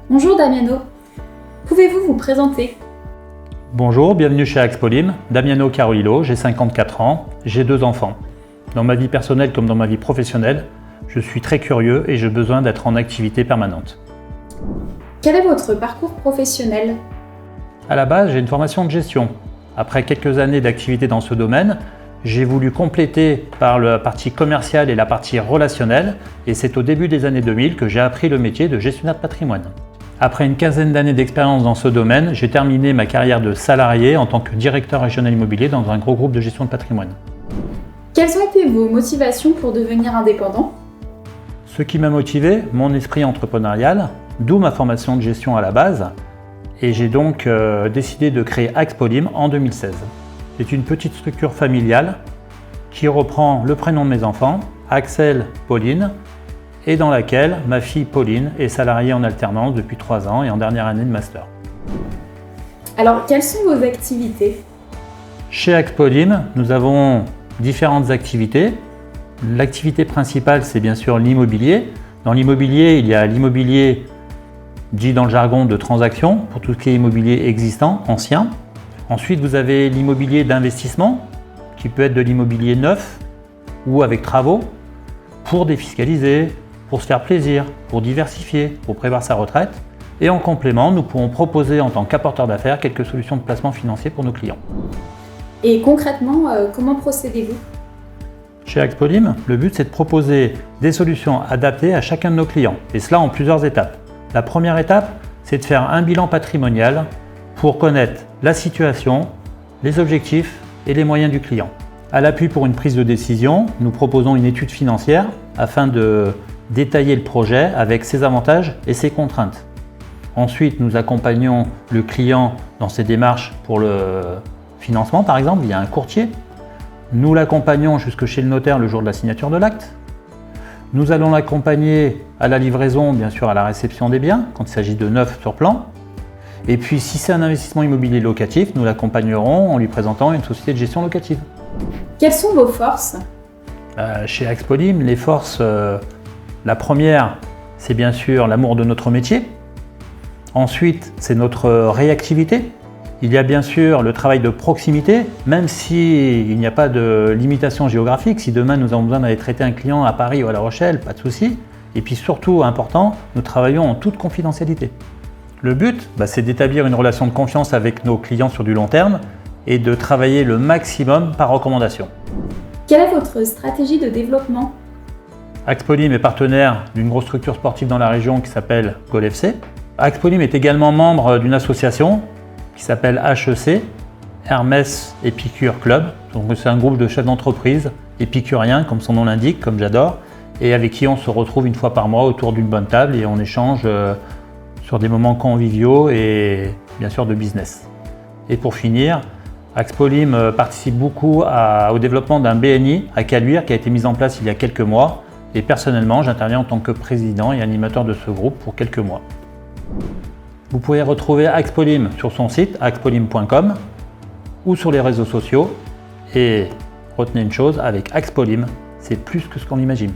Bonjour Damiano, pouvez-vous vous présenter? Bonjour, bienvenue chez Axpolim, Damiano Carolillo, j'ai 54 ans, j'ai 2 enfants. Dans ma vie personnelle comme dans ma vie professionnelle, je suis très curieux et j'ai besoin d'être en activité permanente. Quel est votre parcours professionnel? À la base, j'ai une formation de gestion. Après quelques années d'activité dans ce domaine, j'ai voulu compléter par la partie commerciale et la partie relationnelle, et c'est au début des années 2000 que j'ai appris le métier de gestionnaire de patrimoine. Après une quinzaine d'années d'expérience dans ce domaine, j'ai terminé ma carrière de salarié en tant que directeur régional immobilier dans un gros groupe de gestion de patrimoine. Quelles ont été vos motivations pour devenir indépendant? Ce qui m'a motivé, mon esprit entrepreneurial, d'où ma formation de gestion à la base, et j'ai donc décidé de créer Axpolim en 2016. C'est une petite structure familiale qui reprend le prénom de mes enfants, Axel, Pauline, et dans laquelle ma fille Pauline est salariée en alternance depuis 3 ans et en dernière année de master. Alors, quelles sont vos activités? Chez Axpolim, nous avons différentes activités. L'activité principale, c'est bien sûr l'immobilier. Dans l'immobilier, il y a l'immobilier dit dans le jargon de transaction, pour tout ce qui est immobilier existant, ancien. Ensuite, vous avez l'immobilier d'investissement, qui peut être de l'immobilier neuf ou avec travaux, pour défiscaliser, pour se faire plaisir, pour diversifier, pour prévoir sa retraite. Et en complément, nous pouvons proposer en tant qu'apporteur d'affaires quelques solutions de placement financier pour nos clients. Et concrètement, comment procédez-vous? Chez Axpolim, le but c'est de proposer des solutions adaptées à chacun de nos clients, et cela en plusieurs étapes. La première étape, c'est de faire un bilan patrimonial pour connaître la situation, les objectifs et les moyens du client. À l'appui pour une prise de décision, nous proposons une étude financière afin de détailler le projet avec ses avantages et ses contraintes. Ensuite, nous accompagnons le client dans ses démarches pour le financement, par exemple, via un courtier. Nous l'accompagnons jusque chez le notaire le jour de la signature de l'acte. Nous allons l'accompagner à la livraison, bien sûr à la réception des biens, quand il s'agit de neuf sur plan. Et puis, si c'est un investissement immobilier locatif, nous l'accompagnerons en lui présentant une société de gestion locative. Quelles sont vos forces? Chez Axpolim, les forces, la première, c'est bien sûr l'amour de notre métier. Ensuite, c'est notre réactivité. Il y a bien sûr le travail de proximité, même s'il n'y a pas de limitation géographique. Si demain nous avons besoin d'aller traiter un client à Paris ou à La Rochelle, pas de souci. Et puis surtout, important, nous travaillons en toute confidentialité. Le but, c'est d'établir une relation de confiance avec nos clients sur du long terme et de travailler le maximum par recommandation. Quelle est votre stratégie de développement? Axpolim est partenaire d'une grosse structure sportive dans la région qui s'appelle Gol FC. Axpolim est également membre d'une association qui s'appelle HEC, Hermès Épicure Club. Donc c'est un groupe de chefs d'entreprise épicuriens, comme son nom l'indique, comme j'adore, et avec qui on se retrouve une fois par mois autour d'une bonne table et on échange sur des moments conviviaux et bien sûr de business. Et pour finir, Axpolim participe beaucoup au développement d'un BNI à Caluire qui a été mis en place il y a quelques mois. Et personnellement, j'interviens en tant que président et animateur de ce groupe pour quelques mois. Vous pouvez retrouver Axpolim sur son site, axpolim.com, ou sur les réseaux sociaux. Et retenez une chose, avec Axpolim, c'est plus que ce qu'on imagine.